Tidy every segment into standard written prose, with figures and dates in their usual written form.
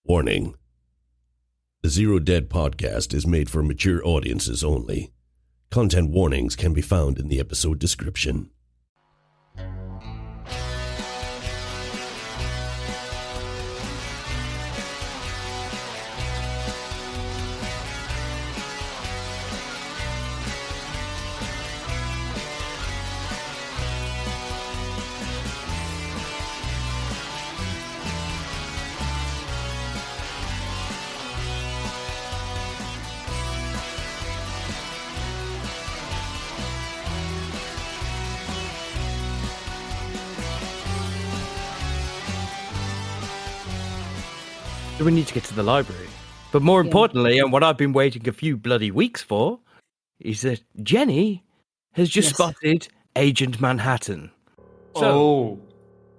Warning. The Zero Dead podcast is made for mature audiences only. Content warnings can be found in the episode description. We need to get to the library. But more importantly, and what I've been waiting a few bloody weeks for, is that Jenny has just spotted Agent Manhattan. So,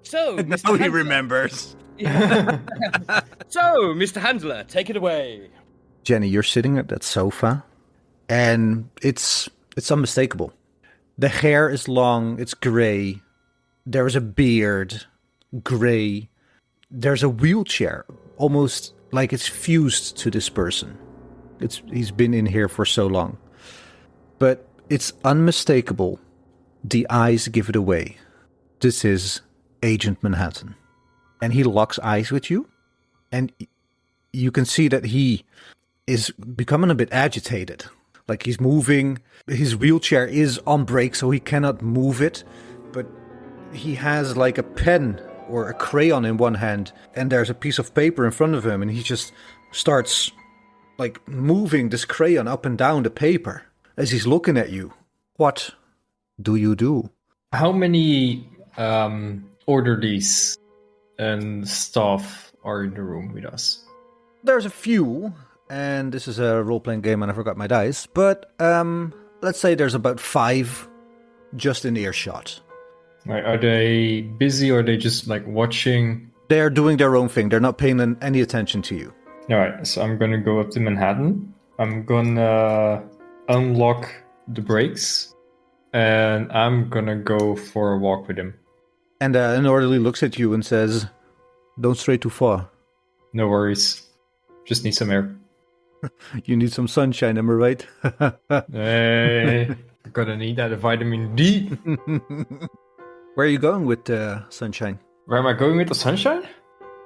Mr. Now he Handler. remembers. So, Mr. Handler, take it away. Jenny, you're sitting at that sofa, and it's unmistakable. The hair is long, it's grey. There is a beard, grey. There's a wheelchair, almost like it's fused to this person. He's been in here for so long. But it's unmistakable. The eyes give it away. This is Agent Manhattan. And he locks eyes with you, and you can see that he is becoming a bit agitated. Like he's moving. His wheelchair is on brake, so he cannot move it. But he has like a pen or a crayon in one hand, and there's a piece of paper in front of him, and he just starts like moving this crayon up and down the paper as he's looking at you. What do you do? How many orderlies and staff are in the room with us? There's a few, and this is a role-playing game and I forgot my dice, but let's say there's about 5 just in earshot. Right, are they busy or are they just like watching? They're doing their own thing. They're not paying any attention to you. Alright, so I'm gonna go up to Manhattan. I'm gonna unlock the brakes and I'm gonna go for a walk with him. And an orderly looks at you and says, "Don't stray too far. No worries. Just need some air. You need some sunshine, am I right?" Hey, gonna need that vitamin D. Where are you going with sunshine? Where am I going with the sunshine?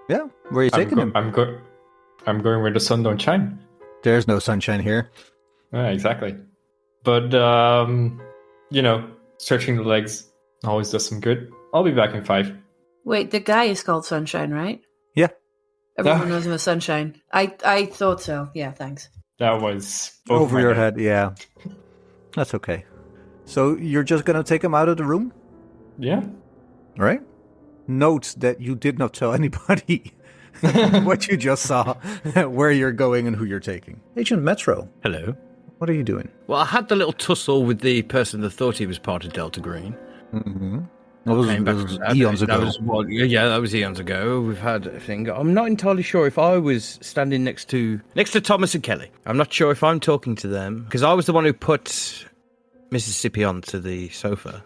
Yeah, where are you taking him? I'm going where the sun don't shine. There's no sunshine here. Yeah, exactly. But, stretching the legs always does some good. I'll be back in 5. Wait, the guy is called Sunshine, right? Yeah. Everyone knows him as Sunshine. I thought so. Yeah, thanks. That was over your head. Yeah. That's okay. So you're just going to take him out of the room? Yeah. All right. Note that you did not tell anybody what you just saw, where you're going and who you're taking. Agent Metro. Hello. What are you doing? Well, I had the little tussle with the person that thought he was part of Delta Green. Mm-hmm. That was eons ago. That was eons ago. We've had a thing. I'm not entirely sure if I was standing next to Thomas and Kelly. I'm not sure if I'm talking to them, because I was the one who put Mississippi onto the sofa.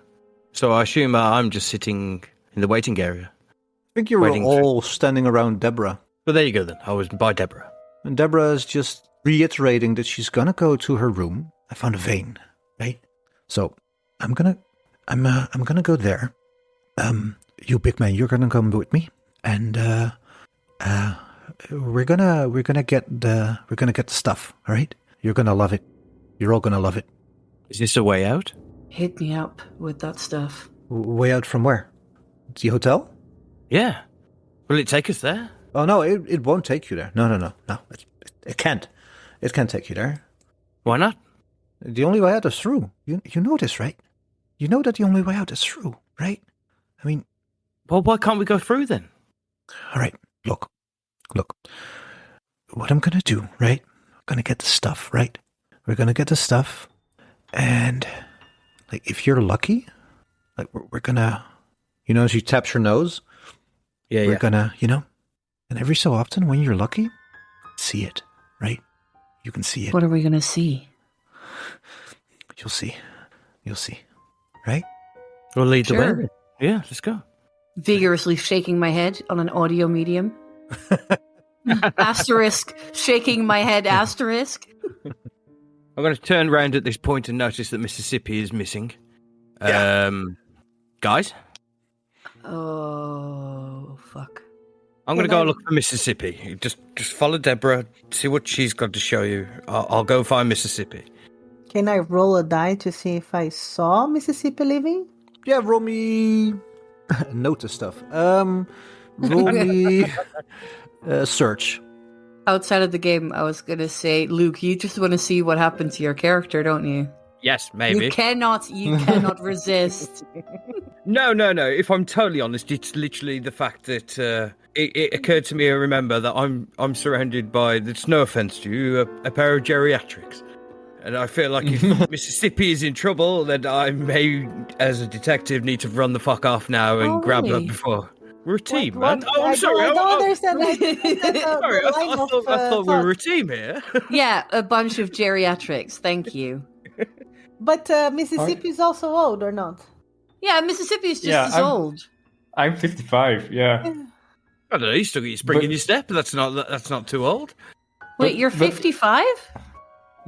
So I assume I'm just sitting in the waiting area. I think you were all standing around Deborah. Well, there you go then. I was by Deborah. And Deborah is just reiterating that she's gonna go to her room. I found a vein, right? So I'm gonna go there. You big man, you're gonna come with me, and we're gonna get the stuff. All right? You're gonna love it. You're all gonna love it. Is this a way out? Hit me up with that stuff. Way out from where? The hotel? Yeah. Will it take us there? Oh no, it won't take you there. No. It can't. It can't take you there. Why not? The only way out is through. You know this, right? You know that the only way out is through, right? I mean... Well, why can't we go through then? All right, look. What I'm going to do, right? I'm going to get the stuff, right? We're going to get the stuff. And, like, if you're lucky, like, we're going to... as she taps her nose? Yeah, we're going to, and every so often, when you're lucky, see it, right? You can see it. What are we going to see? You'll see, right? We'll lead the Sure. way. Yeah, let's go. Vigorously shaking my head on an audio medium. Asterisk, shaking my head, asterisk. I'm going to turn around at this point and notice that Mississippi is missing. Guys? Oh, fuck. I'm going to go look for Mississippi. Just follow Deborah, see what she's got to show you. I'll go find Mississippi. Can I roll a die to see if I saw Mississippi leaving? Yeah, roll me... Notice stuff. Roll me... search. Outside of the game, I was going to say, Luke, you just want to see what happened to your character, don't you? Yes, maybe. You cannot resist. No. If I'm totally honest, it's literally the fact that it occurred to me, I remember, that I'm surrounded by, that's no offense to you, a pair of geriatrics. And I feel like if Mississippi is in trouble, then I may, as a detective, need to run the fuck off now and grab her before. We're a team, man. Oh, I'm sorry. I don't understand. Sorry, I thought we were a team here. Yeah, a bunch of geriatrics. Thank you. But Mississippi is also old, or not? Yeah, Mississippi is just as old. I'm 55. Yeah. I don't know. You still got your spring in your step. That's not too old. Wait, you're 55?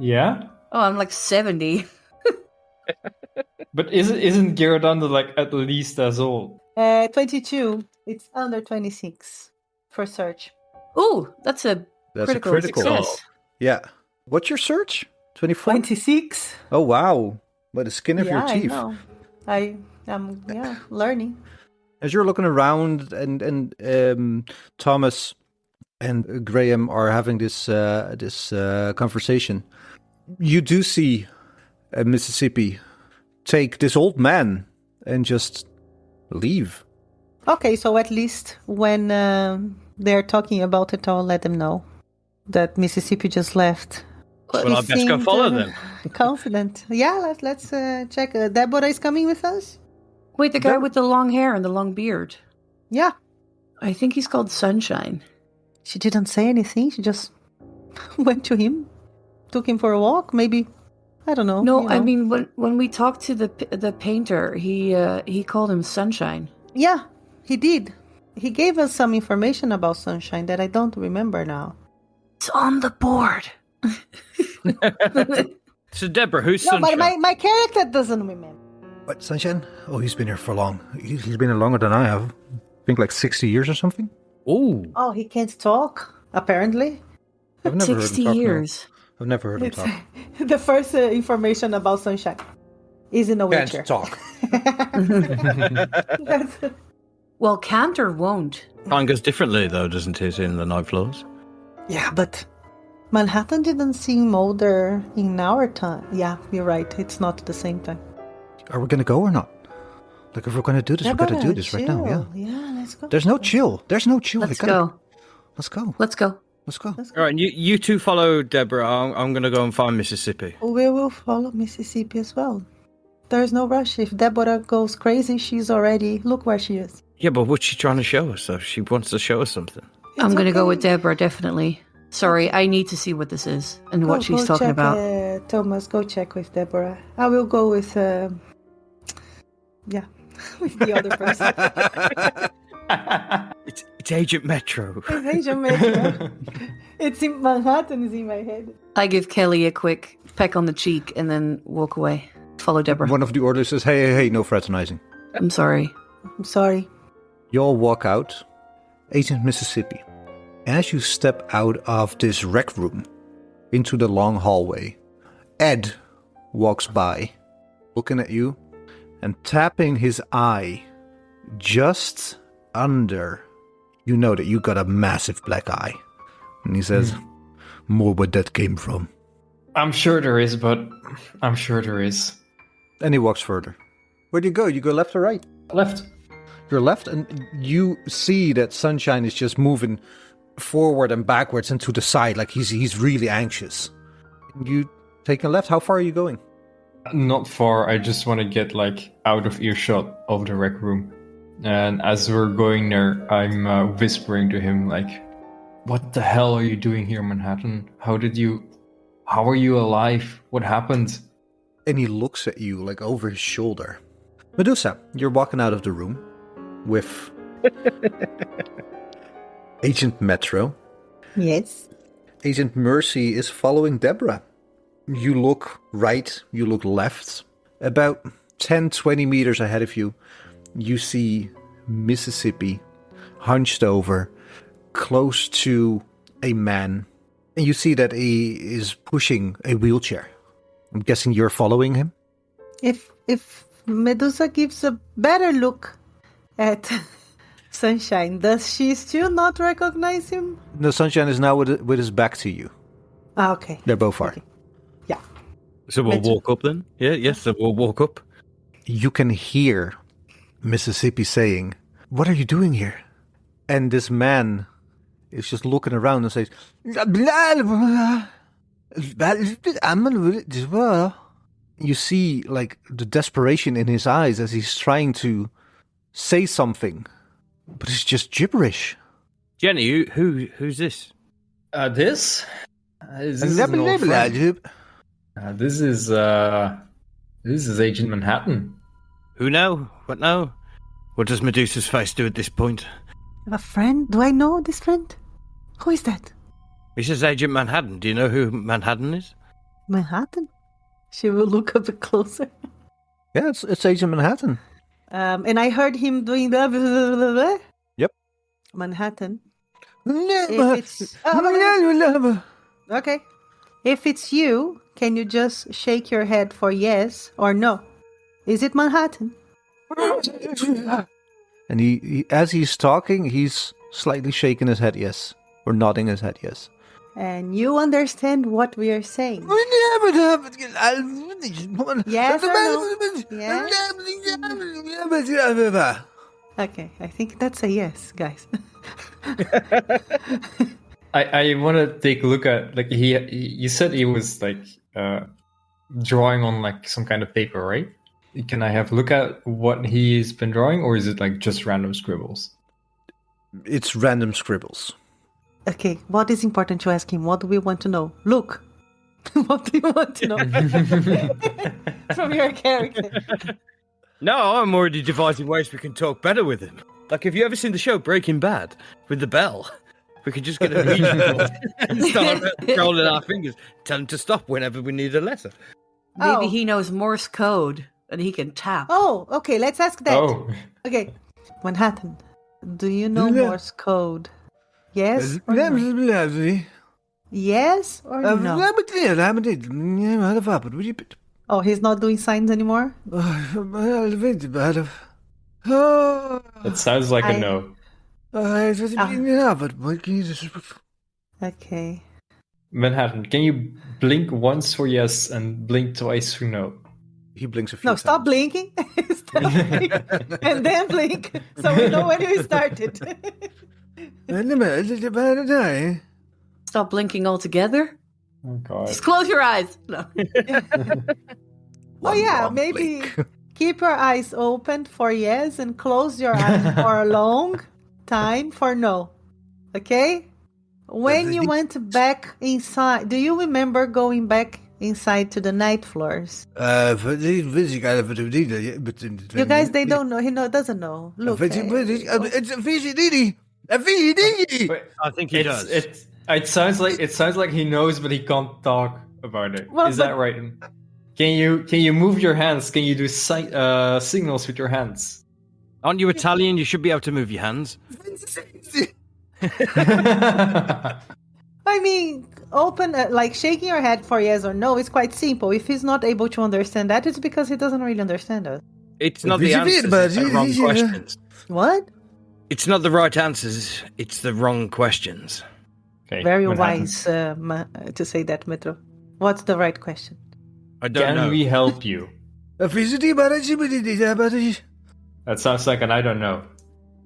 Yeah. Oh, I'm like 70. But isn't Gyrodon like at least as old? 22. It's under 26 for search. Ooh, that's a critical success. Yeah. What's your search? 24? 26. Oh, wow. By the skin of your teeth. I am learning. As you're looking around and Thomas and Graham are having this conversation, you do see Mississippi take this old man and just leave. Okay, so at least when they're talking about it, I'll let them know that Mississippi just left. Well, I best go follow them. Confident. Yeah, let's check. Deborah is coming with us? Wait, the guy with the long hair and the long beard. Yeah. I think he's called Sunshine. She didn't say anything. She just went to him, took him for a walk, maybe. I don't know. No, I mean, when we talked to the painter, he called him Sunshine. Yeah, he did. He gave us some information about Sunshine that I don't remember now. It's on the board. So, Deborah, who's Sunshine? No, but my character doesn't remember. What, Sunshine? Oh, he's been here for long. He's been here longer than I have. I think like 60 years or something. Ooh. Oh, he can't talk, apparently. I've never 60 heard him talk. years. No. I've never heard him talk. The first information about Sunshine is in a wheelchair. Can't talk. Well, can't or won't. Time goes differently, though, doesn't it, in the Night Floors? Yeah, but Manhattan didn't seem older in our time. Yeah, you're right. It's not the same time. Are we going to go or not? Like, if we're going to do this, we've got to do this right now. Yeah. Yeah, let's go. There's no chill. There's no chill. Let's go. Let's go. Let's go. Let's go. All right, you two follow Deborah. I'm going to go and find Mississippi. We will follow Mississippi as well. There's no rush. If Deborah goes crazy, she's already... Look where she is. Yeah, but what's she trying to show us, though? She wants to show us something. I'm going to go with Deborah, definitely. Sorry, I need to see what this is and what she's talking check, about. Thomas, go check with Deborah. I will go with... with the other person. It's Agent Metro. It's Agent Metro. It's in Manhattan is in my head. I give Kelly a quick peck on the cheek and then walk away. Follow Deborah. One of the orders says, hey, no fraternizing. I'm sorry. I'm sorry. You all walk out, Agent Mississippi. As you step out of this rec room into the long hallway, Ed walks by, looking at you and tapping his eye just under. You know that you got a massive black eye. And he says, more where that came from. I'm sure there is, but I'm sure there is. And he walks further. Where do you go? You go left or right? Left. You're left, and you see that Sunshine is just moving forward and backwards and to the side, like he's really anxious. You take a left. How far are you going? Not far. I just want to get like out of earshot of the rec room. And as we're going there, I'm whispering to him like, "What the hell are you doing here, Manhattan? How are you alive? What happened?" And he looks at you like over his shoulder. Medusa, you're walking out of the room with Agent Metro Yes. Agent Mercy is following Deborah. You look right, you look left. About 10, 20 meters ahead of you, you see Mississippi hunched over, close to a man. And you see that he is pushing a wheelchair. I'm guessing you're following him? If Medusa gives a better look at Sunshine, does she still not recognize him? No, Sunshine is now with his back to you. Ah, okay. They're both far. Okay. Yeah. So we'll Metro. walk up then? Yeah, yes, so we'll walk up. You can hear Mississippi saying, "What are you doing here?" And this man is just looking around and says, you see like the desperation in his eyes as he's trying to say something, but it's just gibberish. Jenny, who's this? This? This is an old friend. This is Agent Manhattan. Who now? What now? What does Medusa's face do at this point? A friend? Do I know this friend? Who is that? This is Agent Manhattan. Do you know who Manhattan is? Manhattan? She will look a bit closer. Yeah, it's Agent Manhattan. And I heard him doing blah, blah, blah, blah, blah. Yep. Manhattan. If it's... Okay. If it's you, can you just shake your head for yes or no? Is it Manhattan? And he as he's talking, he's slightly shaking his head yes, or nodding his head yes. And you understand what we are saying? Yes or no? Yes? Okay, I think that's a yes, guys. I want to take a look at, like, you said he was like drawing on like some kind of paper, right? Can I have a look at what he's been drawing, or is it like just random scribbles? It's random scribbles. Okay, what is important to ask him? What do we want to know? Look, what do you want to know from your character? No, I'm already devising ways we can talk better with him. Like, have you ever seen the show Breaking Bad with the bell? We could just get a Ouija and start rolling our fingers, tell him to stop whenever we need a letter. Maybe he knows Morse code and he can tap. Oh, okay, let's ask that. Oh. Okay, Manhattan, do you know Morse code? Yes or no? Yes or no? Oh, he's not doing signs anymore? It sounds like a no. Okay. Manhattan, can you blink once for yes and blink twice for no? He blinks a few No, times. stop blinking. Stop blinking. And then blink so we know when you started. Stop blinking altogether. Oh god. Just close your eyes. No. Oh yeah, maybe keep your eyes open for yes and close your eyes for a long time for no. Okay? When you went back inside, do you remember going back inside to the night floors? You guys, they don't know. He doesn't know. Look. I think he does. It sounds like he knows, but he can't talk about it. Well, Is that right? Can you move your hands? Can you do signals with your hands? Aren't you Italian? You should be able to move your hands. I mean, open, like shaking your head for yes or no is quite simple. If he's not able to understand that, it's because he doesn't really understand us. It's not the answers, it's the wrong questions. What? It's not the right answers, it's the wrong questions. Okay, Very Manhattan. wise to say that, Metro. What's the right question? I don't know. Can we help you? That sounds like an I don't know.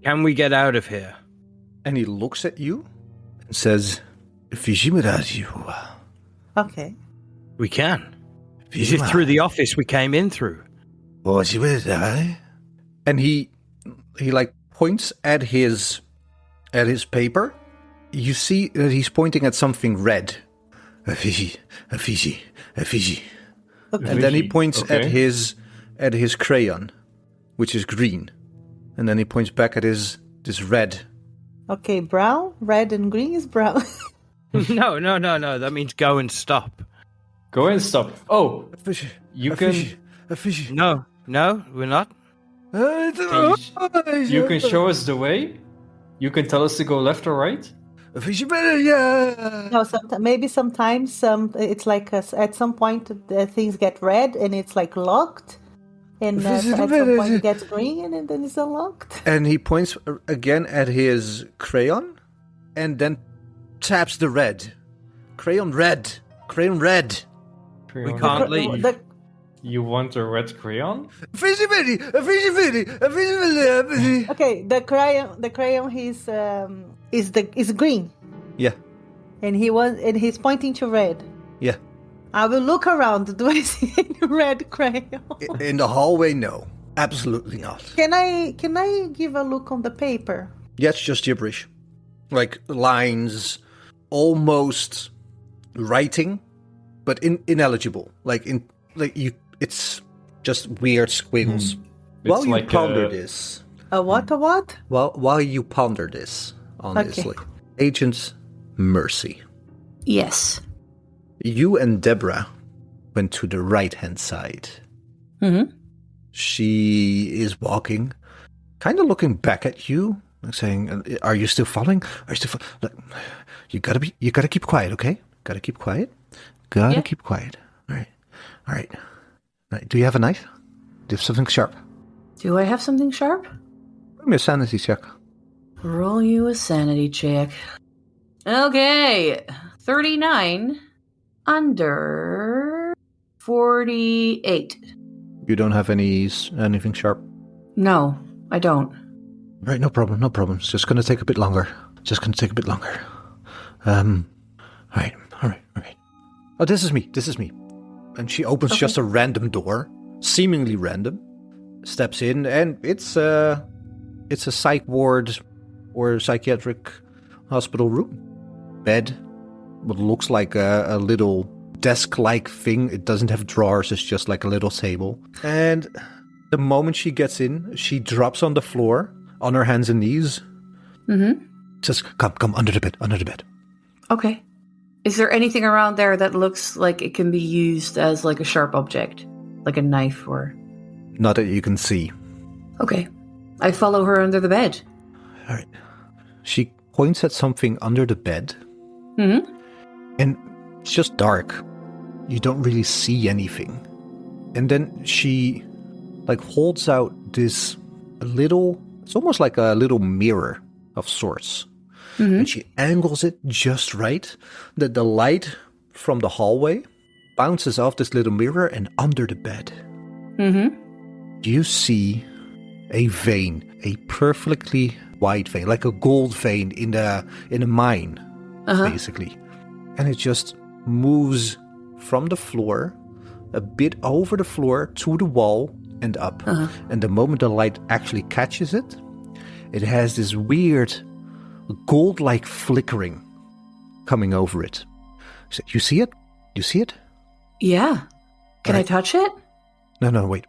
Can we get out of here? And he looks at you and says, Okay. We can. Is it through the office we came in through? and he like points at his paper. You see that he's pointing at something red. A Fiji. Okay. And then he points Okay. at his crayon, which is green. And then he points back at this red. Okay, brown, red, and green is brown. No. That means go and stop. Go and stop. Oh, you can. A fishy. No, we're not. You can show us the way. You can tell us to go left or right. A fishy better, yeah. No, sometimes it's like at some point things get red and it's like locked, and at some point it gets green and then it's unlocked. And he points again at his crayon, and then taps the red. Crayon red. We can't leave. You want a red crayon? Fishy bitty. Okay, the crayon is green. Yeah. And he's pointing to red. Yeah. I will look around. Do I see any red crayon? In the hallway, no. Absolutely not. Can I give a look on the paper? Yeah, it's just gibberish. Like lines, almost writing, but ineligible. It's just weird squiggles. While you ponder this. A what? While you ponder this, honestly. Okay. Agent Mercy. Yes. You and Deborah went to the right-hand side. Mm-hmm. She is walking, kind of looking back at you, saying, "Are you still following? Are you still? Look, you gotta keep quiet, okay? Gotta keep quiet. Keep quiet. All right. Do you have a knife? Do you have something sharp? Do I have something sharp? Give me a sanity check. Roll you a sanity check. Okay. 39 under 48. You don't have anything sharp? No, I don't. Right, no problem. It's just gonna take a bit longer. All right. Oh, this is me. And she opens just a random door, seemingly random, steps in, and it's a psych ward or psychiatric hospital room. Bed, what looks like a little desk-like thing. It doesn't have drawers, it's just like a little table. And the moment she gets in, she drops on the floor, on her hands and knees. Mm-hmm. Says, come, under the bed. Okay. Is there anything around there that looks like it can be used as like a sharp object? Like a knife or... Not that you can see. Okay. I follow her under the bed. All right. She points at something under the bed. Mm-hmm. And it's just dark. You don't really see anything. And then she holds out this little... It's almost like a little mirror of sorts. Mm-hmm. And she angles it just right that the light from the hallway bounces off this little mirror and under the bed. Mm-hmm. You see a vein, a perfectly white vein, like a gold vein in a mine, basically. And it just moves from the floor, a bit over the floor to the wall and up. And the moment the light actually catches it, it has this weird gold-like flickering coming over it. So, you see it? Yeah. Can I touch it? No, wait.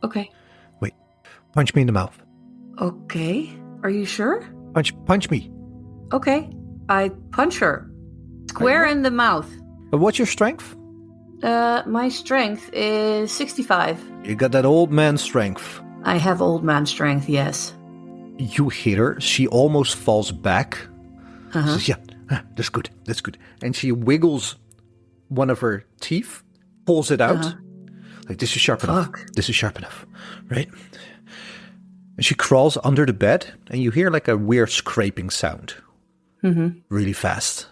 Okay. Wait. Punch me in the mouth. Okay. Are you sure? Punch me. Okay. I punch her. Square in the mouth. What's your strength? My strength is 65. You got that old man strength. I have old man strength, yes. You hit her. She almost falls back. She says, yeah, that's good. And she wiggles one of her teeth, pulls it out. Like, this is sharp enough. Right? And she crawls under the bed, and you hear like a weird scraping sound. Really fast.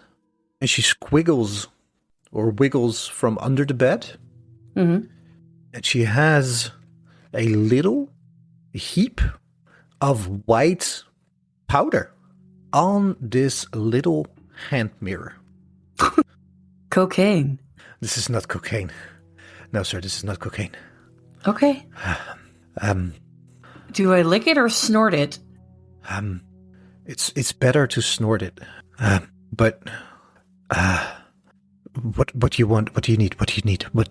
And she wiggles from under the bed. And she has a little heap of white powder on this little hand mirror. Cocaine. This is not cocaine. No, sir, this is not cocaine. Okay. Do I lick it or snort it? It's better to snort it. But what do you want? What do you need? What?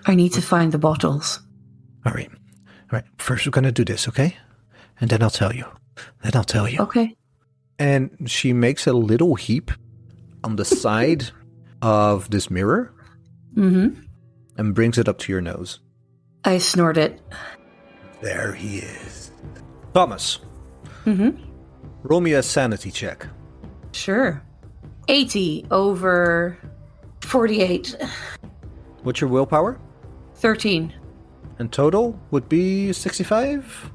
I need to find the bottles. All right. First, we're gonna do this, okay? And then I'll tell you. Okay. And she makes a little heap on the side of this mirror and brings it up to your nose. I snort it. There he is. Thomas. Roll me a sanity check. Sure. 80 over 48. What's your willpower? 13. And total would be 65?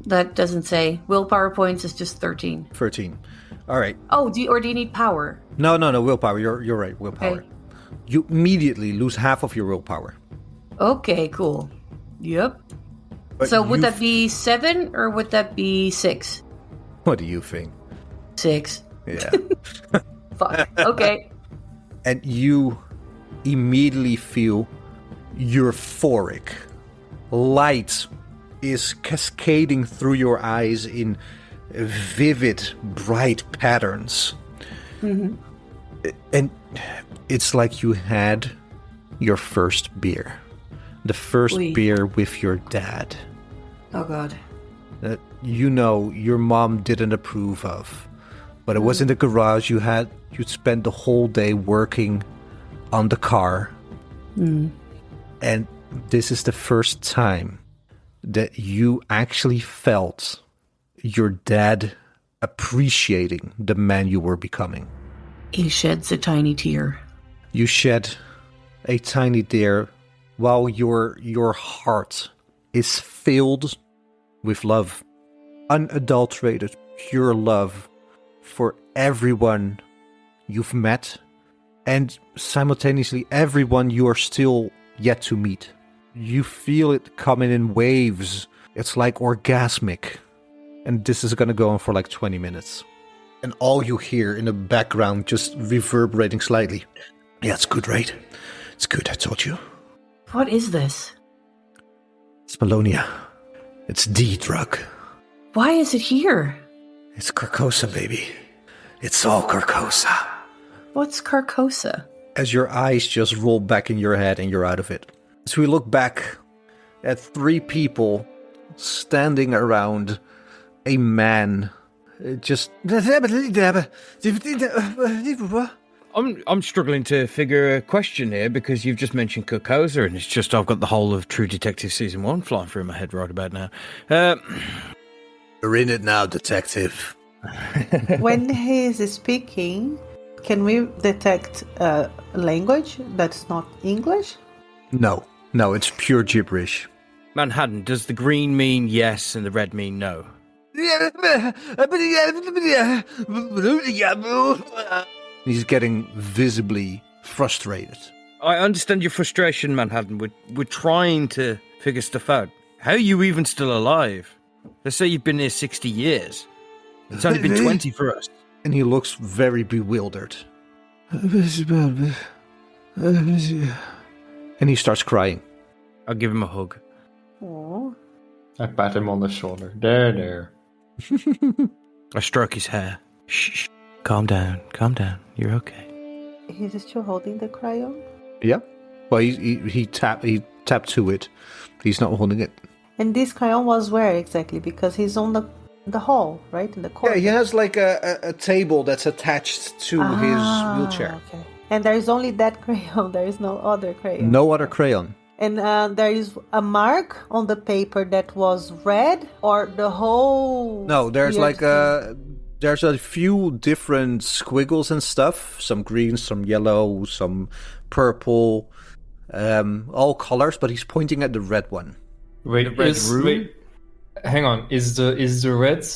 That doesn't say. Willpower points is just 13. 13. All right. Oh, do you need power? No, willpower. You're right, willpower. Okay. You immediately lose half of your willpower. Okay, cool. Yep. But So would that be 7 or would that be 6? What do you think? 6. Yeah. Fuck. Okay. And you immediately feel euphoric. Light is cascading through your eyes in vivid, bright patterns. And it's like you had your first beer. The first beer with your dad. Oh, God. That you know your mom didn't approve of. But it was in the garage. You'd spent the whole day working on the car. And this is the first time that you actually felt your dad appreciating the man you were becoming. He sheds a tiny tear. You shed a tiny tear while your heart is filled with love. Unadulterated, pure love for everyone you've met and simultaneously everyone you are still yet to meet. You feel it coming in waves. It's like orgasmic. And this is going to go on for like 20 minutes. And all you hear in the background just reverberating slightly. Yeah, it's good, right? It's good, I told you. What is this? It's Melonia. It's the drug. Why is it here? It's Carcosa, baby. It's all Carcosa. What's Carcosa? As your eyes just roll back in your head and you're out of it. As we look back at 3 people standing around a man just... I'm struggling to figure a question here because you've just mentioned Carcosa and it's just I've got the whole of True Detective Season 1 flying through my head right about now. We're in it now, detective. When he is speaking, can we detect language that's not English? No, it's pure gibberish. Manhattan, does the green mean yes and the red mean no? He's getting visibly frustrated. I understand your frustration, Manhattan. We're trying to figure stuff out. How are you even still alive? Let's say you've been here 60 years. It's only been 20 for us. And he looks very bewildered. And he starts crying. I'll give him a hug. Oh. I pat him on the shoulder. There. I stroke his hair. Shh. Calm down. You're okay. He's still holding the crayon? Yeah. Well, he tapped to it. He's not holding it. And this crayon was where exactly? Because he's on the hall, right? In the corner. Yeah, he has like a table that's attached to his wheelchair. Okay. And there is only that crayon. There is no other crayon. No other crayon. And there is a mark on the paper that was red, or the whole... No, there's weird thing? There's a few different squiggles and stuff. Some green, some yellow, some purple. All colors, but he's pointing at the red one. Wait, hang on. Is the red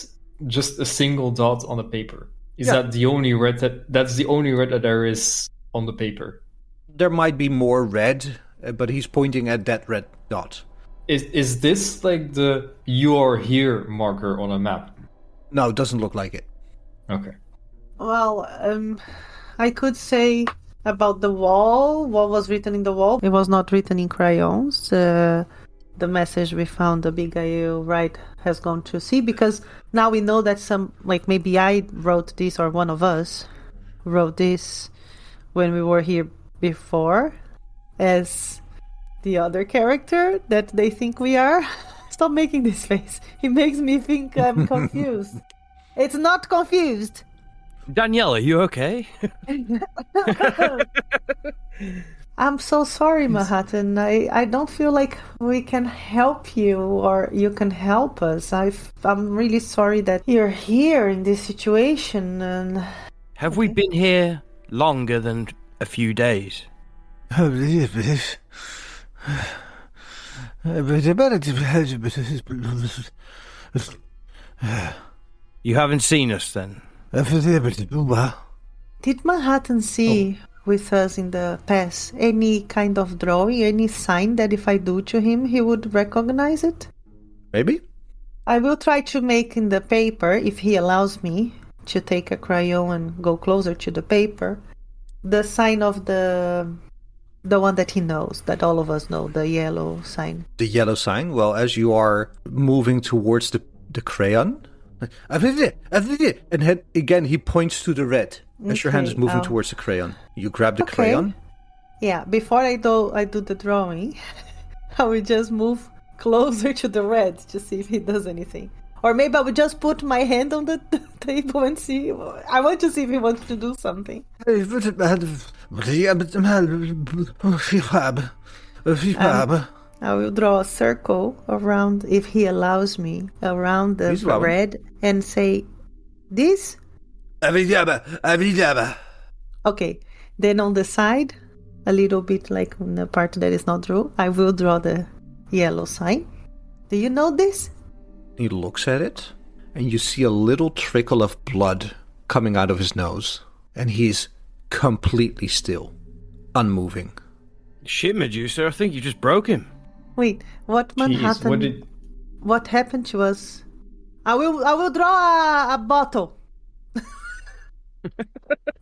just a single dot on the paper? Is that the only red that's the only red that there is on the paper? There might be more red, but he's pointing at that red dot. Is this like the "you are here" marker on a map? No, it doesn't look like it. Okay. Well, I could say about the wall, what was written in the wall. It was not written in crayons. The message we found Abigail Wright has gone to see, because now we know that maybe I wrote this or one of us wrote this when we were here before as the other character that they think we are. Stop making this face. It makes me think I'm confused. It's not confused. Danielle, are you okay? I'm so sorry, Manhattan. I don't feel like we can help you or you can help us. I'm really sorry that you're here in this situation. And Have we been here longer than a few days? You haven't seen us then? did Manhattan see with us in the past any kind of drawing, any sign that if I do to him, he would recognize it? Maybe? I will try to make in the paper, if he allows me to take a crayon and go closer to the paper, the sign of the one that he knows, that all of us know, the yellow sign. The yellow sign? Well, as you are moving towards the crayon, and then again he points to the red. As your hand is moving towards the crayon, you grab the crayon. Yeah, before I do the drawing, I will just move closer to the red to see if he does anything. Or maybe I would just put my hand on the table and see. I want to see if he wants to do something. I will draw a circle around, if he allows me, around the red and say, this? Okay, then on the side, a little bit like in the part that is not drawn, I will draw the yellow sign. Do you know this? He looks at it, and you see a little trickle of blood coming out of his nose, and he's completely still, unmoving. Shit, Medusa, I think you just broke him. Wait, what Manhattan? Jeez, what happened to us? I will draw a bottle.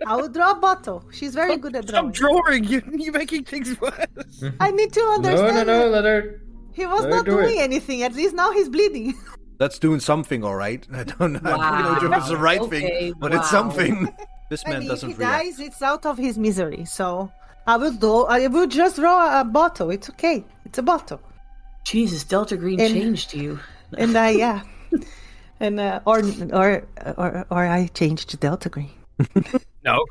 I will draw a bottle. She's very good at drawing. Stop drawing! You're making things worse. I need to understand. No, let her. He was not doing anything. At least now he's bleeding. That's doing something, all right. I don't know. Wow. I don't know if it's the right thing, but it's something. This man doesn't if he react. dies, it's out of his misery. So I will just draw a bottle. It's okay. It's a bottle. Jesus, Delta Green changed you. And and or I changed to Delta Green. No.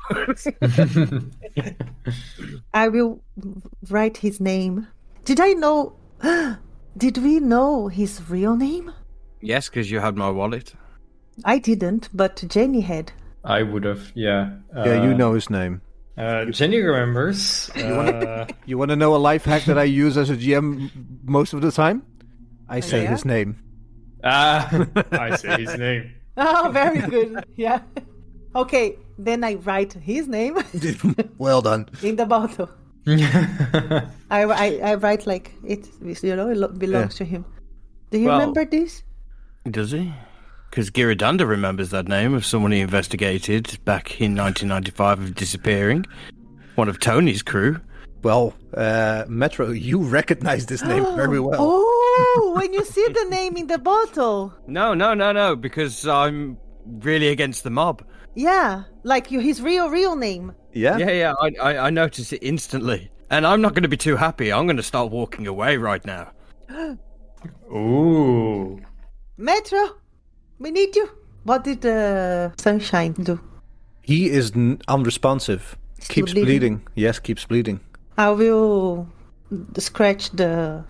I will write his name. Did I know? Did we know his real name? Yes, because you had my wallet. I didn't, but Jenny had. I would have, yeah. Yeah, you know his name. Jenny remembers. You want to know a life hack that I use as a GM most of the time? I say his name. I say his name. Oh, very good. Yeah. Okay, then I write his name Well done. in the bottle. I write like it belongs to him. Do you remember this? Does he? Because Giridanda remembers that name of someone he investigated back in 1995 of disappearing. One of Tony's crew. Well, Metro, you recognize this name very well. Oh, when you see the name in the bottle. No, because I'm really against the mob. Yeah, like his real name. Yeah? Yeah, I noticed it instantly. And I'm not going to be too happy. I'm going to start walking away right now. Ooh. Metro, we need you. What did Sunshine do? He is unresponsive. Keeps bleeding. Yes, keeps bleeding. I will scratch the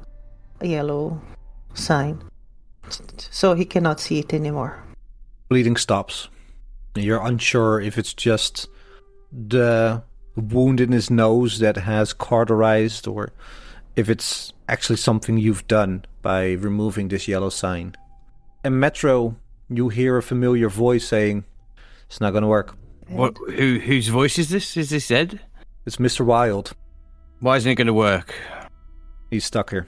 yellow sign so he cannot see it anymore. Bleeding stops. You're unsure if it's just the wound in his nose that has cauterized or if it's actually something you've done by removing this yellow sign. And Metro, you hear a familiar voice saying, "It's not going to work." What? Whose voice is this? Is this Ed? It's Mr. Wilde. Why isn't it going to work? He's stuck here.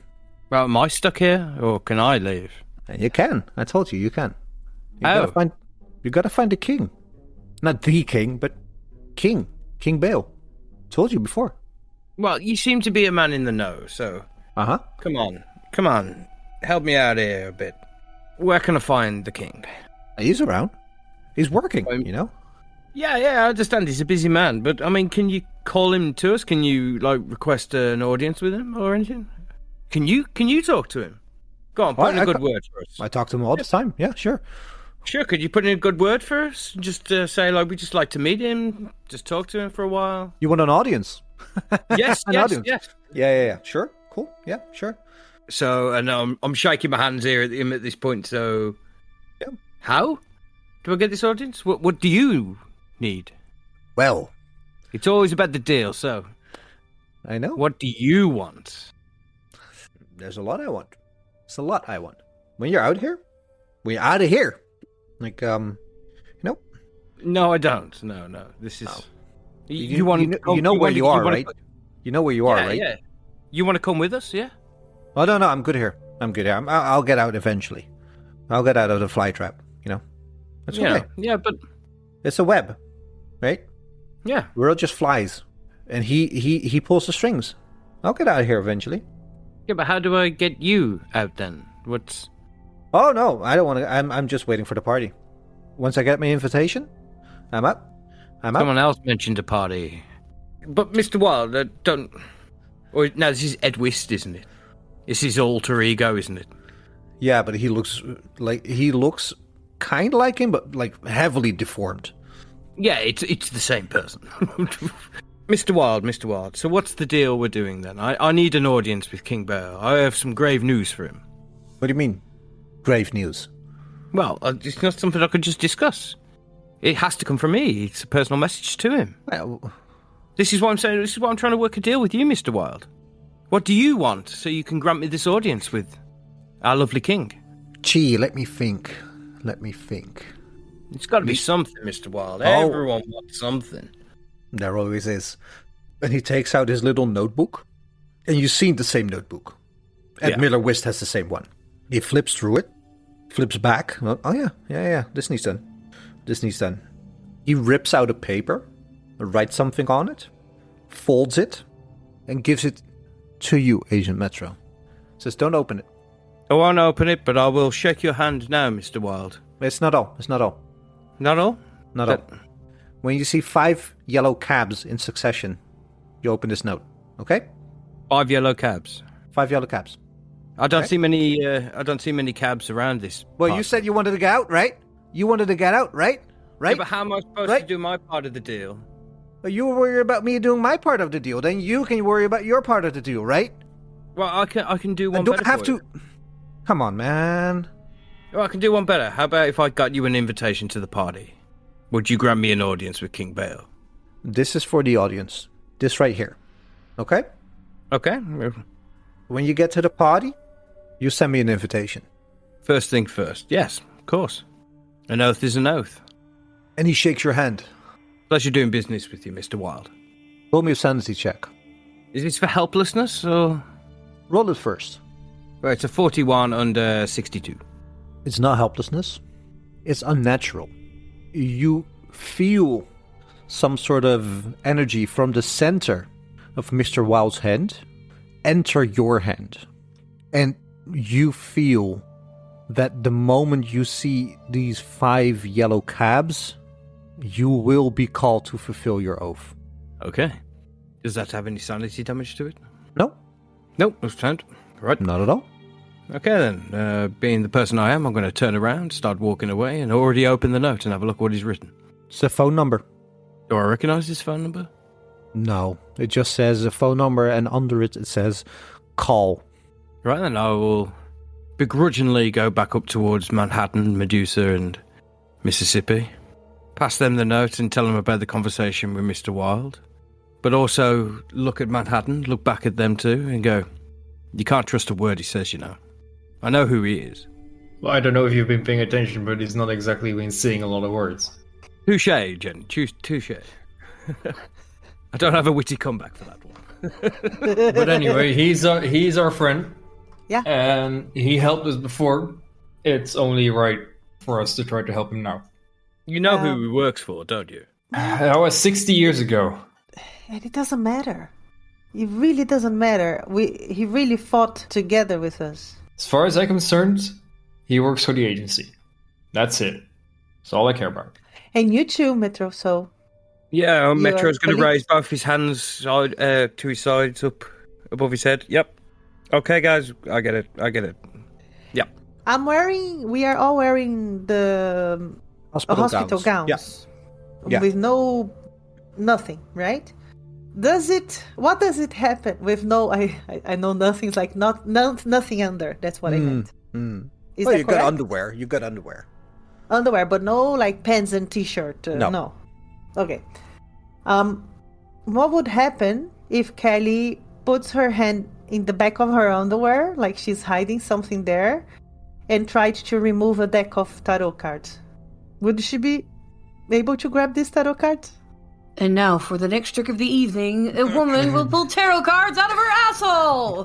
Well, am I stuck here, or can I leave? You can. I told you, you can. You gotta find the king. Not the king, but King. King Bale. Told you before. Well, you seem to be a man in the know, so... Uh-huh. Come on. Help me out here a bit. Where can I find the king? He's around. He's working, you know? Yeah, I understand he's a busy man, but, I mean, can you call him to us? Can you, request an audience with him or anything? Can you talk to him? Go on, put in a good word for us. I talk to him all the time. Yeah, sure. Sure, could you put in a good word for us? Just say, like, we'd just like to meet him, just talk to him for a while. You want an audience? Yes, An yes, audience. yes. Yeah. Sure. Cool. Yeah, sure. So, and I'm shaking my hands here at him at this point, so... Yeah. How do I get this audience? What do you need? Well, It's always about the deal, so... I know. What do you want? There's a lot I want. It's a lot I want. When you're out here, when you're out of here, like, No, I don't. No. This is... Oh. You want... You know where you are, right? You know where you are, Yeah, right? yeah. You want to come with us, yeah? Oh, no, I'm good here. I'll get out eventually. I'll get out of the fly trap, That's okay. Yeah, but... It's a web, right? Yeah. We're all just flies. And he pulls the strings. I'll get out of here eventually. Yeah, but how do I get you out then? What's... Oh, no, I don't want to. I'm just waiting for the party. Once I get my invitation, I'm up. Someone else mentioned a party. But Mr. Wild, don't... Or, no, this is Ed Wist, isn't it? It's his alter ego, isn't it? Yeah, but he looks kind of like him, but like heavily deformed. Yeah, it's the same person. Mr. Wild, so what's the deal we're doing then? I need an audience with King Bear. I have some grave news for him. What do you mean, grave news? Well, it's not something I could just discuss. It has to come from me. It's a personal message to him. Well, This is what I'm saying. This is why I'm trying to work a deal with you, Mr. Wild. What do you want so you can grant me this audience with our lovely king? gee, let me think. It's got to be something, Mr. Wild. Oh. Everyone wants something. There always is. And he takes out his little notebook. And you've seen the same notebook. Ed Yeah. Miller Wist has the same one. He flips through it. Flips back. Oh, yeah. This needs done. He rips out a paper. Writes something on it. Folds it. And gives it to you, Agent Metro. Says, don't open it. I won't open it, but I will shake your hand now, Mr. Wild. It's not all. Not all? Not all. When you see 5 yellow cabs in succession, you open this note. Okay? 5 yellow cabs. 5 yellow cabs. I don't Okay. see many. I don't see many cabs around this. Well, part. you said you wanted to get out, right? Right? Yeah, but how am I supposed Right. to do my part of the deal? Well, you were worried about me doing my part of the deal. Then you can worry about your part of the deal, right? Well, I can do I one don't better. have for to. you. Come on, man. Well, I can do one better. How about if I got you an invitation to the party? Would you grant me an audience with King Bale? This is for the audience. This right here. Okay? Okay. When you get to the party, you send me an invitation. First thing first. Yes, of course. An oath is an oath. And he shakes your hand. Pleasure doing business with you, Mr. Wild. Roll me a sanity check. Is this for helplessness or? Roll it first. Well, it's a 41 under 62. It's not helplessness. It's unnatural. You feel some sort of energy from the center of Mr. Wild's hand enter your hand. And you feel that the moment you see these 5 yellow cabs, you will be called to fulfill your oath. Okay. Does that have any sanity damage to it? No, Nope, that's sound. Right. not at all. Okay then. Being the person I am, I'm going to turn around, start walking away, and already open the note and have a look what he's written. It's a phone number. Do I recognise his phone number? No, it just says a phone number, and under it, it says call. Right then, I will begrudgingly go back up towards Manhattan, Medusa, and Mississippi. Pass them the note and tell them about the conversation with Mr. Wilde. But also look at Manhattan, look back at them too, and go, you can't trust a word he says, you know. I know who he is. Well, I don't know if you've been paying attention, but he's not exactly been saying a lot of words. Touche, Jen. Touche. I don't have a witty comeback for that one. But anyway, he's our friend. Yeah. And he helped us before. It's only right for us to try to help him now. You know who he works for, don't you? That was 60 years ago. And it doesn't matter. It really doesn't matter. He really fought together with us. As far as I'm concerned, he works for the agency. That's it. That's all I care about. And you too, Metro, so... Yeah, You Metro's are going to police. raise both his hands to his sides up above his head. Yep. Okay, guys, I get it. Yep. We are all wearing the hospital gowns. Yeah. With nothing, right? What does it happen with no, I know nothing's like nothing under. That's what I meant. Is that you correct? got underwear. You got underwear. Underwear, but no like pants and t-shirt. No. Okay. What would happen if Kelly puts her hand in the back of her underwear, like she's hiding something there, and tried to remove a deck of tarot cards? Would she be able to grab these tarot cards? And now, for the next trick of the evening, a woman will pull tarot cards out of her asshole!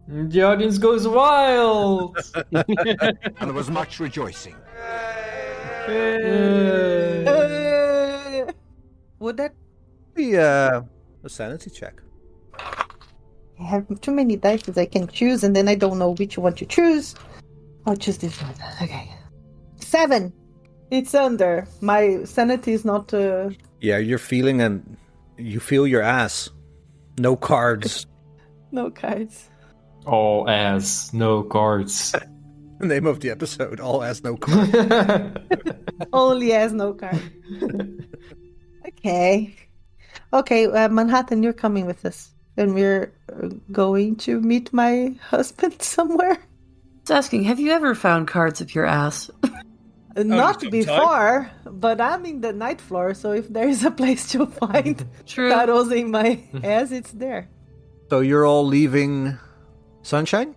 The audience goes wild! And there was much rejoicing. Would that... Be a sanity check. I have too many dice I can choose, and then I don't know which one to choose. I'll choose this one. Okay. 7! It's under. My sanity is not... Yeah, you're feeling and you feel your ass. No cards. No cards. All ass, no cards. Name of the episode, all ass, no cards. Only has no card. Okay. Okay, Manhattan, you're coming with us. And we're going to meet my husband somewhere. I was asking, have you ever found cards up your ass? Not just before, but I'm in the ninth floor, so if there is a place to find True. tarots in my ass, it's there. So you're all leaving Sunshine?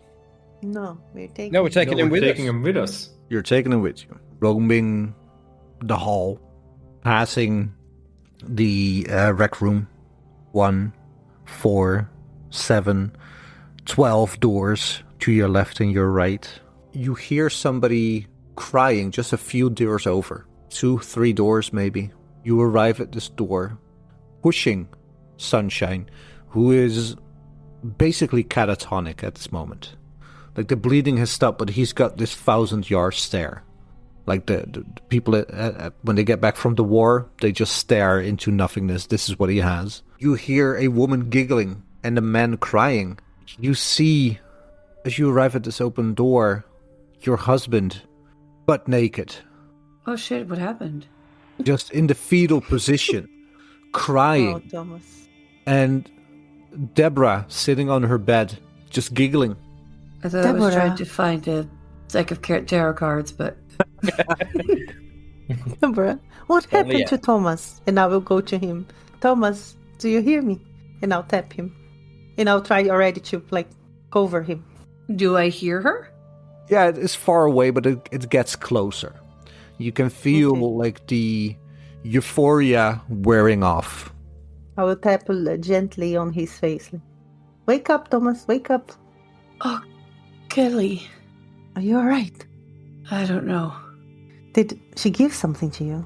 No, we're taking... No, we're taking him with taking us. him with us. You're taking him with you. Roaming the hall, passing the rec room. 1, 4, 7, 12 doors to your left and your right. You hear somebody crying just a few doors over. 2, 3 doors maybe. You arrive at this door, pushing Sunshine, who is basically catatonic at this moment. Like the bleeding has stopped, but he's got this 1,000-yard stare. Like the people when they get back from the war, they just stare into nothingness. This is what he has. You hear a woman giggling and a man crying. You see, as you arrive at this open door, your husband, butt naked, Oh shit, what happened? just in the fetal position, crying. Oh, Thomas. And Deborah sitting on her bed, just giggling. I thought I was Deborah. trying to find a deck of tarot cards, but Deborah, what happened yeah. to Thomas? And I will go to him. Thomas, do you hear me? And I'll tap him. And I'll try already to, like, cover him. do I hear her? Yeah, it is far away, but it gets closer. You can feel Okay. like the euphoria wearing off. I will tap gently on his face. Wake up, Thomas, wake up. Oh, Kelly. Are you alright? I don't know. Did she give something to you?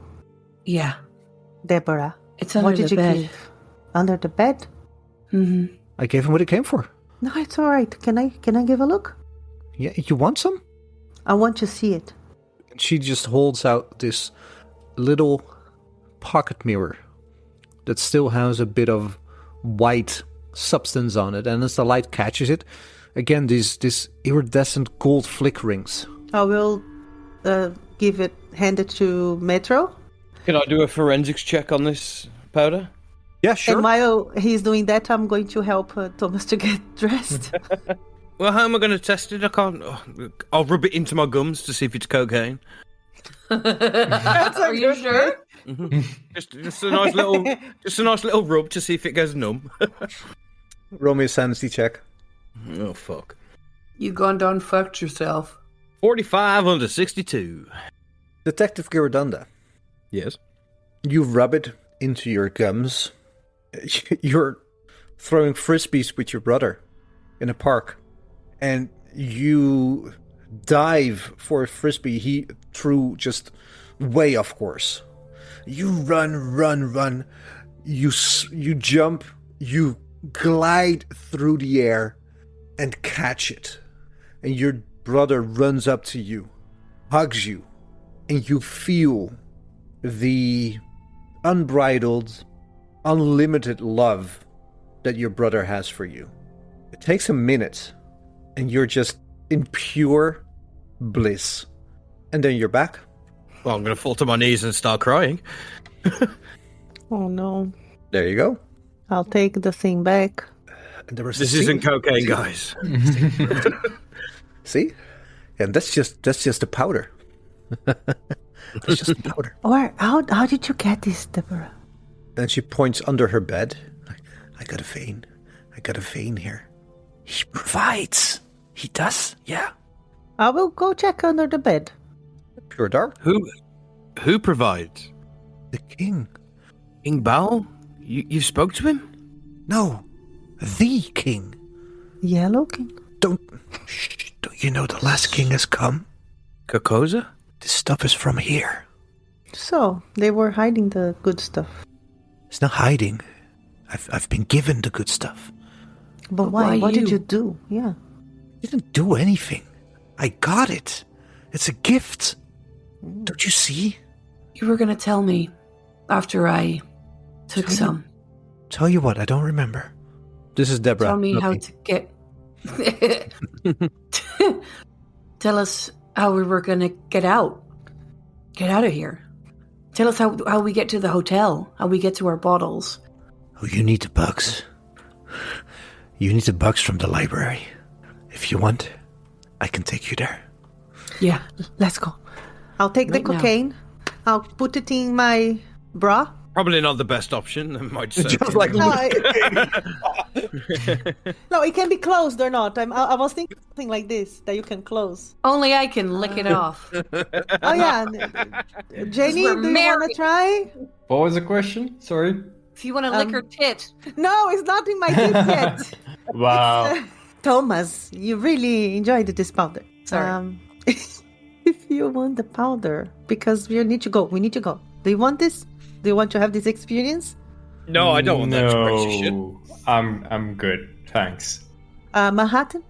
Yeah, Deborah, it's under what did the you bed. give? Under the bed? Mm-hmm. I gave him what he came for. No, it's alright. Can I give a look? Yeah, you want some? I want to see it. She just holds out this little pocket mirror that still has a bit of white substance on it, and as the light catches it, again, these iridescent gold flickerings. I will hand it to Metro. Can I do a forensics check on this powder? Yeah, sure. And while he's doing that, I'm going to help Thomas to get dressed. Well, how am I going to test it? I can't. I'll rub it into my gums to see if it's cocaine. Are you sure? Just a nice little rub to see if it goes numb. Roll me a sanity check. Oh fuck! You gone down fucked yourself. 45 under 62. Detective Girodunda, Yes. you rub it into your gums. You're throwing frisbees with your brother in a park, and you dive for a frisbee he threw just way off course. You run. You jump. You glide through the air and catch it. And your brother runs up to you, hugs you, and you feel the unbridled, unlimited love that your brother has for you. It takes a minute, and you're just in pure bliss. And then you're back. Well, I'm going to fall to my knees and start crying. Oh no. There you go. I'll take the thing back. And there was This isn't cocaine, guys. See? And that's just the powder. That's just the powder. How did you get this, Deborah? And she points under her bed. I got a vein. I got a vein here. He provides. He does, yeah. I will go check under the bed. Pure dark. Who provides? The king. King Bao? You spoke to him? No, the king. Yellow king? Don't you know the last king has come? Kokoza? This stuff is from here. So, they were hiding the good stuff. It's not hiding. I've been given the good stuff. But why? What did you? you do? Yeah. I didn't do anything. I got it. It's a gift. Don't you see? You were going to tell me after I took some. Tell you what, I don't remember. This is Deborah. Tell me not how me. to get... Tell us how we were going to get out. Get out of here. Tell us how we get to the hotel. How we get to our bottles. Oh, you need the bugs. You need the bugs from the library. If you want, I can take you there. Yeah. Let's go. I'll take the Right now. cocaine. I'll put it in my bra. Probably not the best option. I might say. Just like No, no, it can be closed or not. I was thinking something like this that you can close. Only I can lick it off. Oh yeah, Jenny, we're do you want married. to try? What was the question? Sorry. If you want to lick her tit. No, it's not in my teeth yet. Wow. Thomas, you really enjoyed this powder. Sorry. If you want the powder, because we need to go. We need to go. Do you want this? Do you want to have this experience? No, I don't want that crazy shit. No, I'm good. Thanks. Manhattan?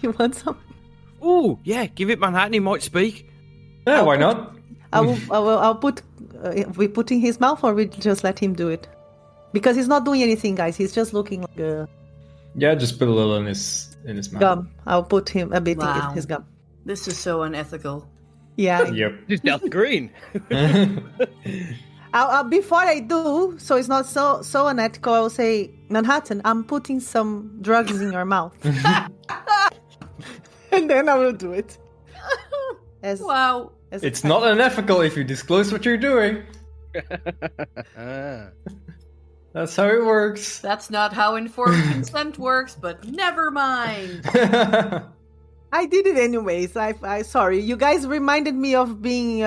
You want some? Ooh, yeah, give it Manhattan, he might speak. Yeah, why not? I'll put. We put in his mouth, or we just let him do it? Because he's not doing anything, guys. He's just looking like a Yeah, just put a little in his mouth. gum. I'll put him a bit Wow. in his gum. This is so unethical. Yeah. Yep. Just Delta Green. I'll before I do, so it's not so unethical. I will say, Manhattan, I'm putting some drugs in your mouth, and then I will do it. Wow. As a It's not unethical if you disclose what you're doing. That's how it works. That's not how informed consent works, but never mind. I did it anyways. I sorry. You guys reminded me of being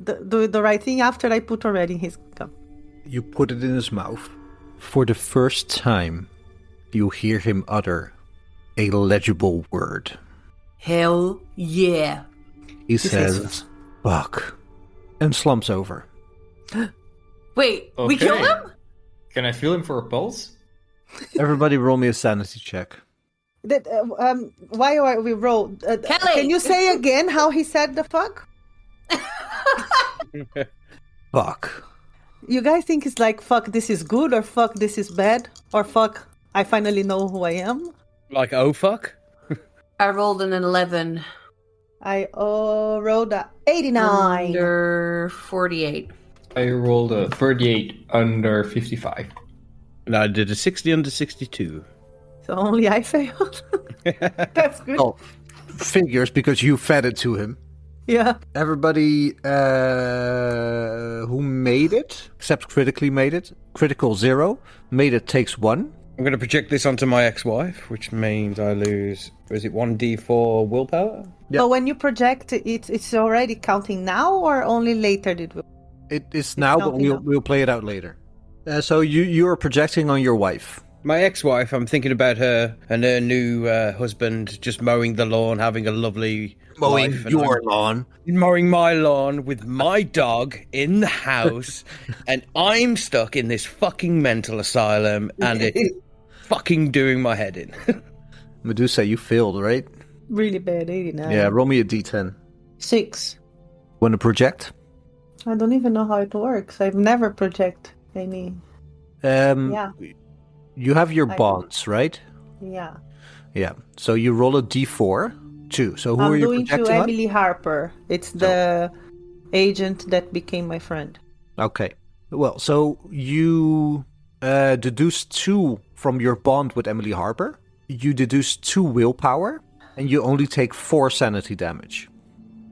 the right thing after I put already in his gum. You put it in his mouth. For the first time, you hear him utter a legible word. Hell yeah. He says, "Buck," and slumps over. Wait, we Okay. killed him? Can I feel him for a pulse? Everybody roll me a sanity check. That why are we roll? Kelly! Can you say again how he said the fuck? Buck. You guys think it's like fuck this is good or fuck this is bad or fuck I finally know who I am? Like, oh fuck? I rolled an 11 I rolled a 89. under 48. I rolled a 38 under 55. And I did a 60 under 62. So only I failed. That's good. Oh, figures because you fed it to him. Yeah. Everybody who made it, except critically made it, critical 0, made it takes 1. I'm going to project this onto my ex-wife, which means I lose, is it 1d4 willpower? Yeah. So when you project it, it's already counting now or only later did we? It is now, but counting now. we'll play it out later. So you are projecting on your wife. My ex-wife, I'm thinking about her and her new husband just mowing the lawn, having a lovely life. And lawn. I'm mowing my lawn with my dog in the house, and I'm stuck in this fucking mental asylum, and it's fucking doing my head in. Medusa, you failed, right? Really bad, 89. Yeah, roll me a d10. 6. Want to project? I don't even know how it works. I've never project any. Yeah. You have your I- bonds, right? Yeah. Yeah. So you roll a d4, 2. So who are I'm you doing to projecting on? Emily Harper. It's the agent that became my friend. Okay. Well, so you deduce 2 from your bond with Emily Harper. You deduce 2 willpower, and you only take 4 sanity damage.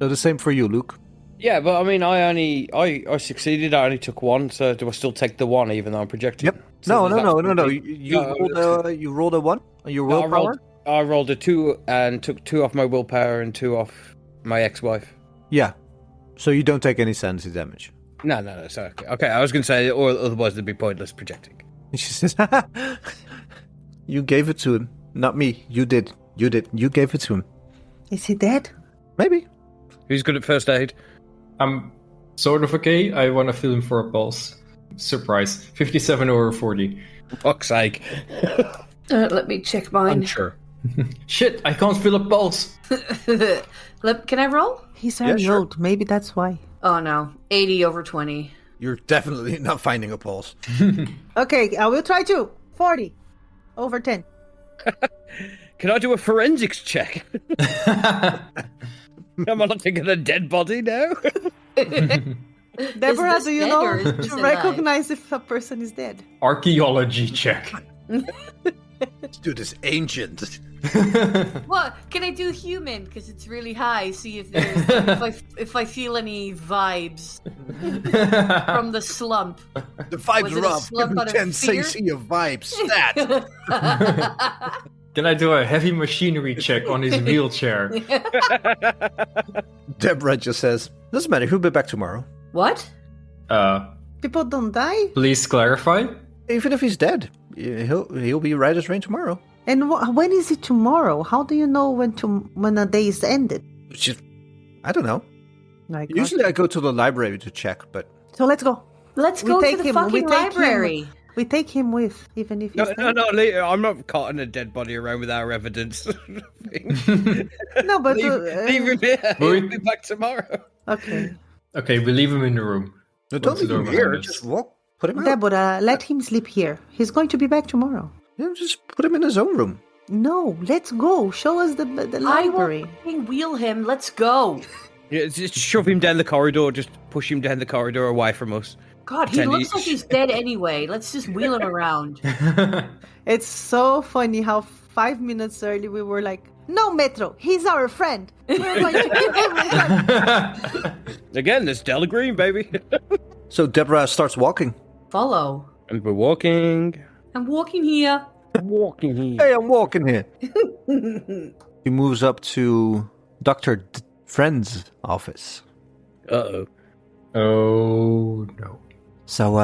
So the same for you, Luke. Yeah, but I mean, I succeeded. I only took 1, so do I still take the 1 even though I'm projecting? Yep. So No. No, You rolled a 1 on your No, willpower? I rolled a 2 and took 2 off my willpower and 2 off my ex-wife. Yeah. So you don't take any sanity damage. No, sorry. Okay, I was going to say, or otherwise it'd be pointless projecting. She says, you gave it to him. Not me. You did. You gave it to him. Is he dead? Maybe. Who's good at first aid? I'm sort of okay. I want to feel him for a pulse. Surprise. 57 over 40. Fuck's sake. Let me check mine. I'm sure. Shit, I can't feel a pulse. Can I roll? He's very old. Maybe that's why. Oh no, 80 over 20. You're definitely not finding a pulse. Okay, I will try to. 40 over 10. Can I do a forensics check? Am I looking at a dead body now? Deborah, this do you dead know or is this to alive? recognize if a person is dead? Archaeology check. Let's do this ancient. What? Can I do human? Because it's really high. See if there's if I feel any vibes from the slump. The vibes Was it are a up. slump Give me out of 10 fear? cc of vibes. Stat. Can I do a heavy machinery check on his wheelchair? Deborah just says, doesn't matter. He'll be back tomorrow. What? People don't die? Please clarify. Even if he's dead, he'll be right as rain tomorrow. And when is it tomorrow? How do you know when a day is ended? I don't know. Like, Usually I go to the library to check, but... So let's go. Let's We go to take the him- fucking we take him. library. We take him with, even if he's No, I'm not carting a dead body around with our evidence. No, but... leave him here. He'll be back tomorrow. Okay. Okay, we leave him in the room. No, don't Close the leave him door here. behind us. Just walk. Put him out. Deborah, let him sleep here. He's going to be back tomorrow. Yeah, just put him in his own room. No, let's go. Show us the I library. will fucking wheel him. Let's go. Yeah, just shove him down the corridor. Just push him down the corridor away from us. God, he Pretend looks like he's dead anyway. Let's just wheel him around. It's so funny how 5 minutes early we were like, no, Metro, he's our friend. We're going to give him a friend. Again, there's Stella Green, baby. So Deborah starts walking. Follow. And we're walking. I'm walking here. Walking here. Hey, I'm walking here. He moves up to Dr. Friend's office. Uh-oh. Oh no. So,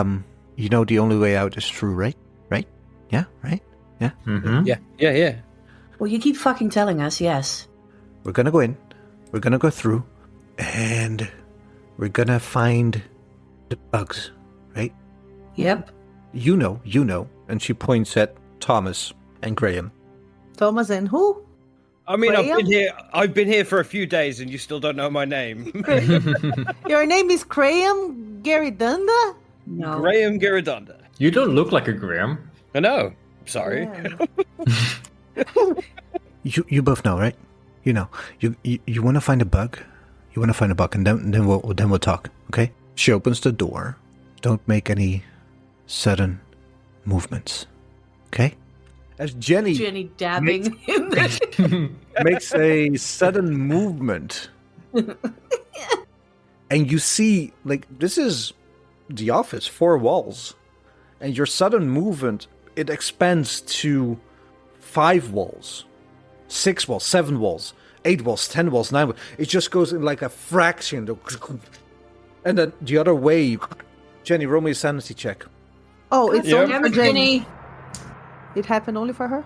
you know the only way out is through, right? Right? Yeah, right? Yeah. Mm-hmm. Yeah. Well, you keep fucking telling us, yes. We're gonna go in. We're gonna go through. And we're gonna find the bugs, right? Yep. You know. And she points at Thomas and Graham. Thomas and who? I mean, Graham? I've been here for a few days and you still don't know my name. Your name is Graham Garidunda? No. Graham Giradonda. You don't look like a Graham. I know. Sorry. Yeah. You both know, right? You know. You want to find a bug? You want to find a bug, and then we'll talk, okay? She opens the door. Don't make any sudden movements, okay? As Jenny dabbing in the... makes a sudden movement, and you see, like, this is the office, 4 walls, and your sudden movement, it expands to 5 walls, 6 walls, 7 walls, 8 walls, 10 walls, 9 walls. It just goes in like a fraction, and then the other way. Jenny, roll me a sanity check. Oh, it's Yeah. only Damn for it, Jenny. Jenny. It happened only for her?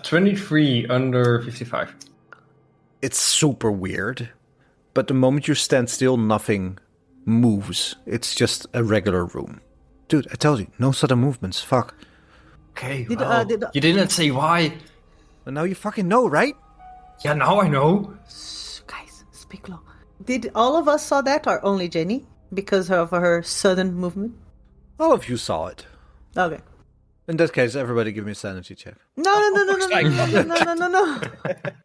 23 under 55. It's super weird, but the moment you stand still, nothing moves. It's just a regular room. Dude, I told you, no sudden movements. Fuck. Okay, Did- well, did- you didn't say why. And now you fucking know, right? Yeah, now I know. Shh, guys, speak low. Did all of us saw that or only Jenny? Because of her sudden movement? All of you saw it. Okay. In that case, everybody give me a sanity check. No.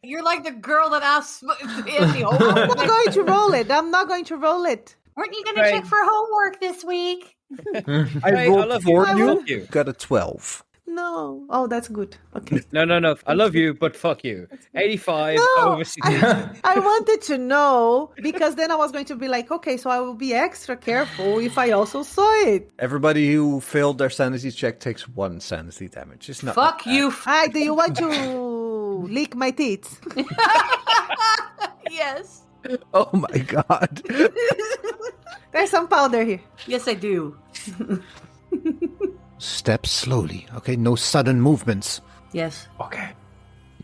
You're like the girl that asks if the I'm homework. not going to roll it. I'm not going to roll it. Weren't you going to Right. check for homework this week? I Hey, rolled love for I you. will- you. Got a 12. No. Oh, that's good. Okay. No. I love you, but fuck you. 85 No, over 62. I wanted to know because then I was going to be like, okay, so I will be extra careful if I also saw it. Everybody who failed their sanity check takes 1 sanity damage. It's not Fuck that you. Hi, do you want to lick my teeth? Yes. bad. Oh my god. There's some powder here. Yes, I do. Step slowly, okay? No sudden movements. Yes. Okay.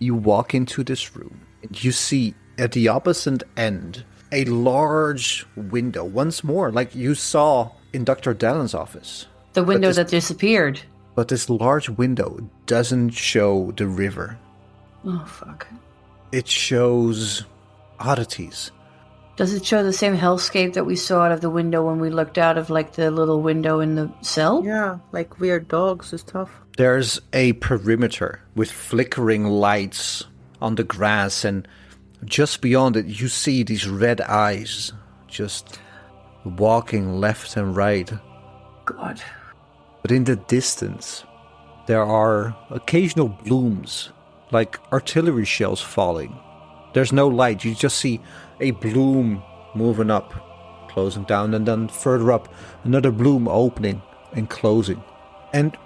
You walk into this room, and you see at the opposite end a large window. Once more, like you saw in Dr. Dallon's office. The window this- that disappeared. But this large window doesn't show the river. Oh, fuck. It shows oddities. Does it show the same hellscape that we saw out of the window when we looked out of, like, the little window in the cell? Yeah, like weird dogs and stuff. There's a perimeter with flickering lights on the grass, and just beyond it, you see these red eyes just walking left and right. God. But in the distance, there are occasional blooms, like artillery shells falling. There's no light, you just see a bloom moving up, closing down, and then further up, another bloom opening and closing. And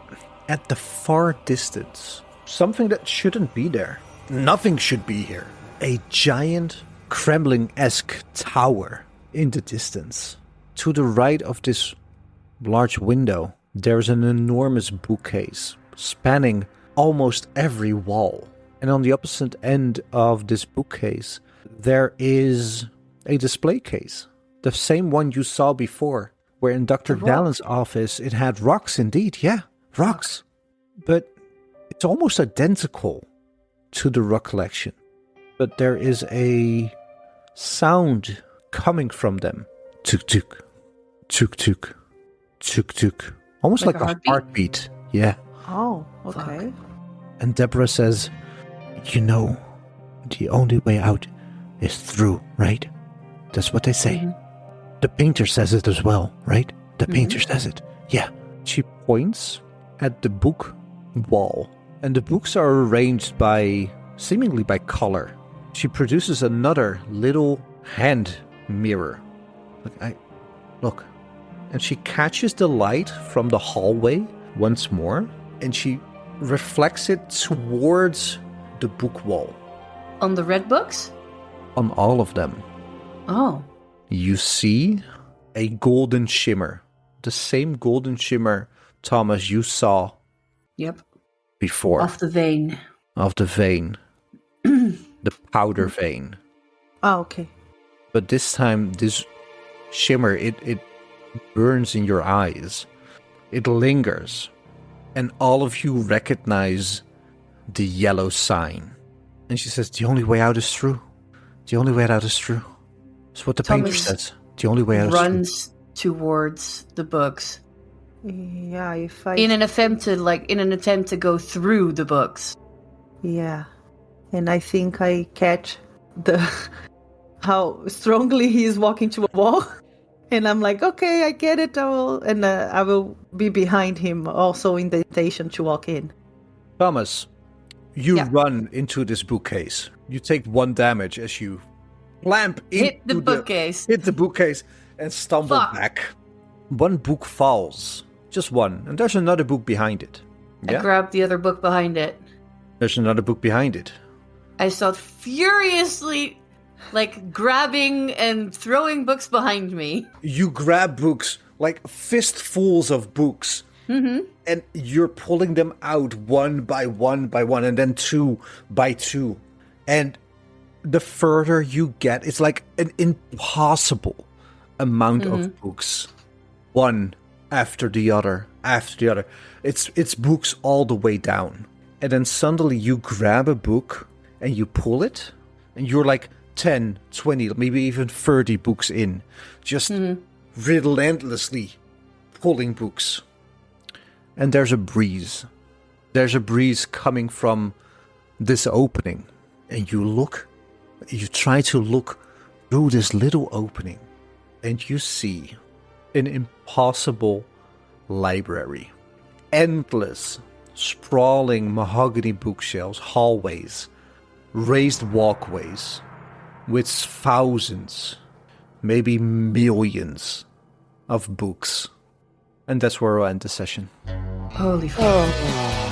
at the far distance, something that shouldn't be there. Nothing should be here. A giant Kremlin-esque tower in the distance. To the right of this large window, there's an enormous bookcase spanning almost every wall. And on the opposite end of this bookcase, there is a display case. The same one you saw before, where in Dr. Dallon's office it had rocks indeed. Yeah, rocks. But it's almost identical to the rock collection. But there is a sound coming from them. Tuk-tuk, tuk-tuk, tuk-tuk. Almost Like like a a heartbeat. Yeah. Oh, okay. And Deborah says, you know, the only way out is through, right? That's what they say. The painter says it as well, right? The painter says it. Yeah. She points at the book wall, and the books are arranged seemingly by color. She produces another little hand mirror. Look. And she catches the light from the hallway once more, and she reflects it towards the book wall. On the red books? On all of them. Oh. You see a golden shimmer. The same golden shimmer, Thomas, you saw Yep. before. Off the vein. Of the vein. The powder vein. Oh, okay. But this time, this shimmer, it burns in your eyes. It lingers. And all of you recognize the yellow sign. And she says, the only way out is through. The only way out is through. It's what the painter Thomas says. The only way out is through. runs towards the books Yeah, if I... in an attempt to go through the books. Yeah. And I think I catch how strongly he is walking to a wall. And I'm like, okay, I get it. I will be behind him also in the station to walk in. Thomas, you Yeah. run into this bookcase. You take 1 damage as you clamp into Hit the bookcase. Hit the bookcase and stumble Fuck. back. 1 book falls. Just 1. And there's another book behind it. I Yeah? grabbed the other book behind it. There's another book behind it. I start furiously, grabbing and throwing books behind me. You grab books, like fistfuls of books, and you're pulling them out one by one, and then 2 by 2. And the further you get, it's like an impossible amount of books. One after the other, It's books all the way down. And then suddenly you grab a book and you pull it, and you're like 10, 20, maybe even 30 books in. Just relentlessly pulling books. And there's a breeze There's a breeze coming from this opening, and you try to look through this little opening, and you see an impossible library. Endless, sprawling mahogany bookshelves, hallways, raised walkways with thousands, maybe millions of books. And that's where we'll end the session. Holy fuck.